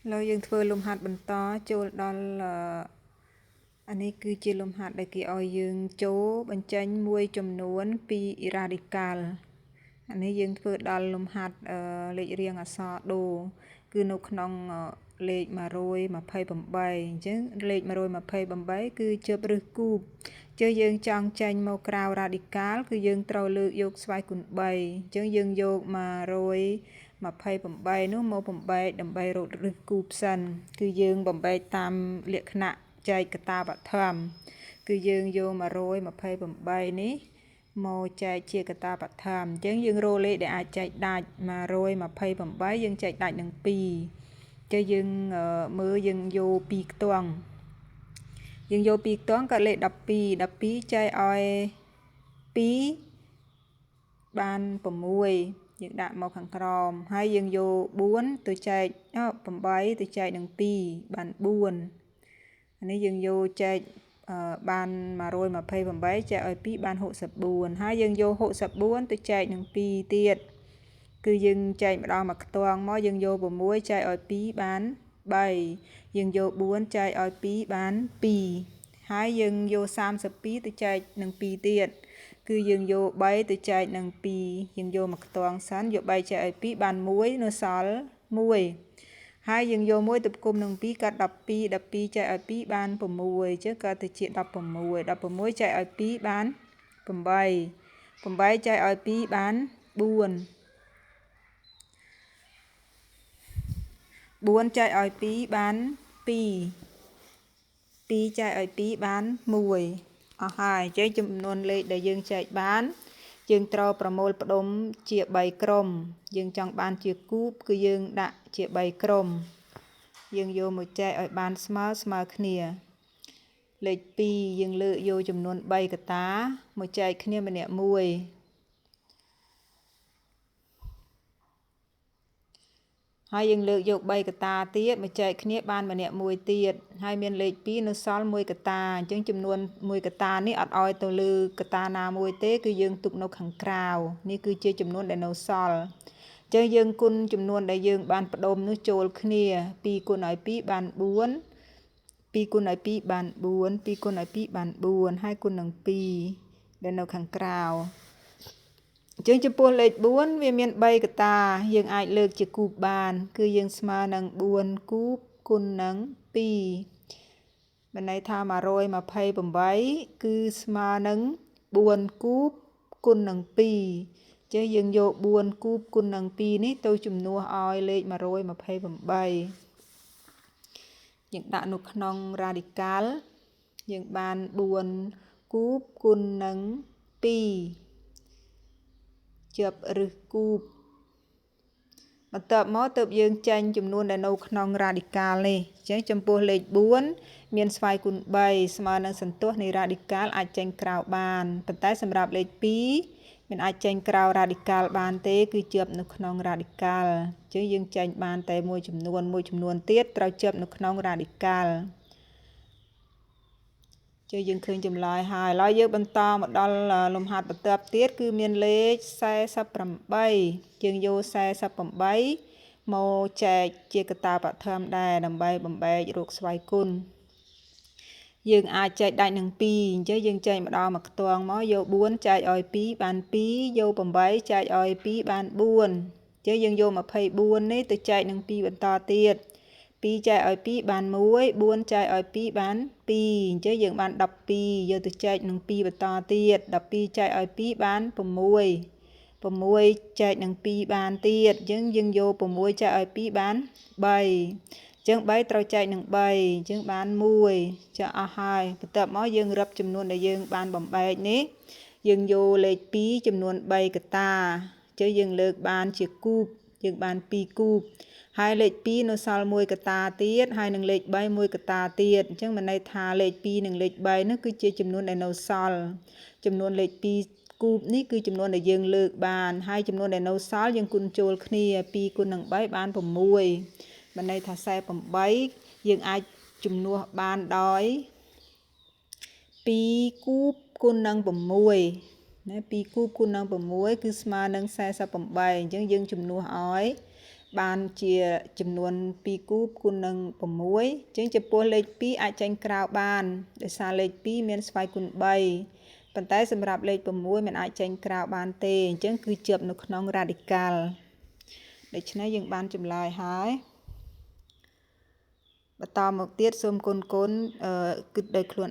เรายังធ្វើលំហាត់បន្តចូលដល់អានេះគឺជាលំហាត់ដែលគេឲ្យយើងចូលបញ្ចេញមួយចំនួនពី radical អានេះយើងធ្វើដល់លំហាត់លេខរៀងអក្សរដូគឺនៅក្នុងលេខ128អញ្ចឹងលេខ128គឺជាបឫសគូបចឹងយើងចង់ចេញមកក្រៅ radical គឺយើងត្រូវលើកយកស្វ័យគុណ3អញ្ចឹងយើងយក128នោះមកបំបែកដើម្បីរកឫសគូបសិនគឺយើងបំបែកតាមលក្ខណៈចែកកតាបឋមគឺយើងយក128នេះមកចែកជាកតាបឋមអញ្ចឹងយើងរកលេខដែលអាចចែកដាច់128យើងចែកដាច់នឹង2ចឹងយើងមើលយើងយក2ខ្ទង់យើងយក2ខ្ទង់ក៏លេខ12ចែកឲ្យ2បាន6យើងដាក់មកខាងក្រោមហើយយើងយក4ទៅចែក8ទៅចែកនឹង2បាន4អានេះយើងយកចែកបាន128ចែកឲ្យ2បាន64ហើយយើងយក64ទៅចែកនឹង2ទៀតគឺយើងចែកម្ដងមួយខ្ទង់មកយើងយក6ចែកឲ្យ2បាន3យើងយក4ចែកឲ្យ2បាន2ហើយយើងយក32ទៅចែកនឹង2ទៀតគឺយើងយក3ទៅចែកនឹង2យើងយកមួយខ្ទង់សិនយក3ចែកឲ្យ2បាន1នៅសល់1ហើយយើងយក1ទៅផ្គុំនឹង2កាត់12ចែកឲ្យ2បាន6ចឹងក៏ទៅជា16ចែកឲ្យ2បាន8ចែកឲ្យ2បាន4ចែកឲ្យ2បាន2ចែកឲ្យ2បាន1អស់ហើយចឹងចំនួនលេខដែលយើងចែកបានយើងត្រូវប្រមូលផ្ដុំជា3ក្រុមយើងចង់បានជាគូបគឺយើងដាក់ជា3ក្រុមយើងយកមកចែកឲ្យបានស្មើគ្នាលេខ2យើងលើកយកចំនួន3កតាមកចែកគ្នាម្នាក់មួយហើយយើងលើកយក3កតាទៀតមកចែកគ្នាបានម្នាក់មួយទៀតហើយមានលេខ2នៅសល់1កតាអញ្ចឹងចំនួន1កតានេះអត់ឲ្យទៅលើកតាណាមួយទេគឺយើងទុកនៅខាងក្រៅនេះគឺជាចំនួនដែលនៅសល់អញ្ចឹងយើងគុណចំនួនដែលយើងបានផ្ដុំនោះចូលគ្នា2គុណឲ្យ2បាន4 2គុណឲ្យ2បាន4 2គុណឲ្យ2បាន4ហើយគុណនឹង2ដែលនៅខាងក្រៅអញ្ចឹងចំពោះលេខ4វាមាន3កតាយើងអាចលើកជាគូបបានគឺយើងស្មើនឹង4គូបគុណនឹង2មានន័យថា128គឺស្មើនឹង4គូបគុណនឹង2អញ្ចឹងយើងយក4គូបគុណនឹង2នេះទៅជំនួសឲ្យលេខ128យើងដាក់នៅក្នុង radical យើងបាន4គូបគុណនឹង2ជាប់ឫសគូបបន្ទាប់មកទើបយើងចេញចំនួនដែលនៅក្នុង radical នេះអញ្ចឹងចំពោះលេខ4មានស្វ័យគុណ3ស្មើនឹងសន្ទុះនៃ radical អាចចេញក្រៅបានប៉ុន្តែសម្រាប់លេខ2មិនអាចចេញក្រៅ radical បានទេគឺជាប់នៅក្នុង radical អញ្ចឹងយើងចេញបានតែមួយចំនួនទៀតត្រូវជាប់នៅក្នុង radicalជើយើងឃើញចម្លើយហើយឥឡូវយើងបន្តមកដល់លំហាត់បន្ទាប់ទៀតគឺមានលេខ48យើងយក48មកចែកជាកតាបឋមដែរដើម្បីបំបែករកស្វ័យគុណយើងអាចចែកដាច់នឹង2អញ្ចឹងយើងចែកម្ដងមួយខ្ទង់មកយក4ចែកឲ្យ2បាន2យក8ចែកឲ្យ2បាន4អញ្ចឹងយើងយក24នេះទៅចែកនឹង2បន្តទៀត2ចែកឲ្យ2បាន1 4ចែកឲ្យ2បាន2អញ្ចឹងយើងបាន12យកទៅចែកនឹង2បន្តទៀត12ចែកឲ្យ2បាន6ចែកនឹង2បានទៀតអញ្ចឹងយើងយក6ចែកឲ្យ2បាន3អញ្ចឹង3ត្រូវចែកនឹង3អញ្ចឹងបាន1ចាអស់ហើយបន្ទាប់មកយើងរឹបចំនួនដែលយើងបានបំបែកនេះយើងយកលេខ2ចំនួន3កតាអញ្ចឹងយើងលើកបានជាគូបយើងបាន2គូបហើយលេខ2នៅសល់1កតាទៀតហើយនឹងលេខ3 1កតាទៀតអញ្ចឹងមានន័យថាលេខ2និងលេខ3នោះគឺជាចំនួនដែលនៅសល់ចំនួនលេខ2គូបនេះគឺចំនួនដែលយើងលើកបានហើយចំនួនដែលនៅសល់យើងគុណចូលគ្នា2គុណនឹង3បាន6មានន័យថា48យើងអាចជំនួសបានដោយ2គូបគុណនឹង6ណា2គូបគុណនឹង6គឺស្មើនឹង48អញ្ចឹងយើងជំនួសឲ្យ បានជាចំនួន2គូគុណនឹង6អញ្ចឹងចំពោះលេខ2អាចចេញក្រៅបានដោយសារលេខ2មានស្វ័យគុណ3ប៉ុន្តែសម្រាប់លេខ6មិនអាចចេញក្រៅបានទេអញ្ចឹងគឺជាប់នៅក្នុង radical ដូច្នេះយើងបានចម្លើយហើយបន្តមកទៀតសូមកូនគិតដោយខ្លួន